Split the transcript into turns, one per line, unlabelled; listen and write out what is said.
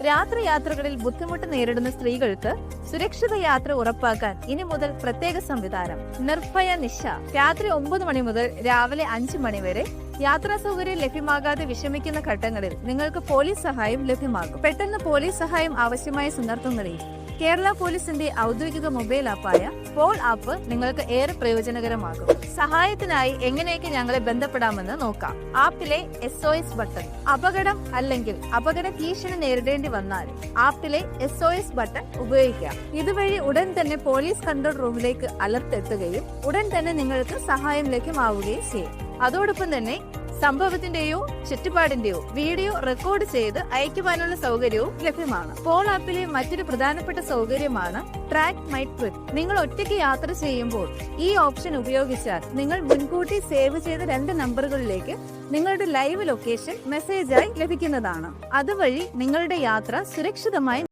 രാത്രി യാത്രകളിൽ ബുദ്ധിമുട്ട് നേരിടുന്ന സ്ത്രീകൾക്ക് സുരക്ഷിത യാത്ര ഉറപ്പാക്കാൻ ഇനി മുതൽ പ്രത്യേക സംവിധാനം. നിർഭയ നിശ. രാത്രി 9 മണി മുതൽ രാവിലെ 5 മണി വരെ യാത്രാ സൗകര്യം ലഭ്യമാകാതെ വിഷമിക്കുന്ന ഘട്ടങ്ങളിൽ നിങ്ങൾക്ക് പോലീസ് സഹായം ലഭ്യമാകും. പെട്ടെന്ന് പോലീസ് സഹായം ആവശ്യമായ സന്ദർഭങ്ങളിൽ കേരള പോലീസിന്റെ ഔദ്യോഗിക മൊബൈൽ ആപ്പായ പോൾ ആപ്പ് നിങ്ങൾക്ക് ഏറെ പ്രയോജനകരമാകും. സഹായത്തിനായി എങ്ങനെയൊക്കെ ഞങ്ങളെ ബന്ധപ്പെടാമെന്ന് നോക്കാം. ആപ്പിലെ SOS ബട്ടൺ. അപകടം അല്ലെങ്കിൽ അപകട ഭീഷണി നേരിടേണ്ടി വന്നാൽ ആപ്പിലെ SOS ബട്ടൺ ഉപയോഗിക്കാം. ഇതുവഴി ഉടൻ തന്നെ പോലീസ് കൺട്രോൾ റൂമിലേക്ക് അലർട്ട് എത്തുകയും ഉടൻ തന്നെ നിങ്ങൾക്ക് സഹായം ലഭ്യമാവുകയും ചെയ്യും. അതോടൊപ്പം തന്നെ സംഭവത്തിന്റെയോ ചുറ്റുപാടിന്റെയോ വീഡിയോ റെക്കോർഡ് ചെയ്ത് അയക്കുവാനുള്ള സൗകര്യവും ലഭ്യമാണ്. പോൾ ആപ്പിലെ മറ്റൊരു പ്രധാനപ്പെട്ട സൗകര്യമാണ് ട്രാക്ക് മൈ ട്രിപ്പ്. നിങ്ങൾ ഒറ്റയ്ക്ക് യാത്ര ചെയ്യുമ്പോൾ ഈ ഓപ്ഷൻ ഉപയോഗിച്ചാൽ നിങ്ങൾ മുൻകൂട്ടി സേവ് ചെയ്ത 2 നമ്പറുകളിലേക്ക് നിങ്ങളുടെ ലൈവ് ലൊക്കേഷൻ മെസ്സേജായി ലഭിക്കുന്നതാണ്. അതുവഴി നിങ്ങളുടെ യാത്ര സുരക്ഷിതമായി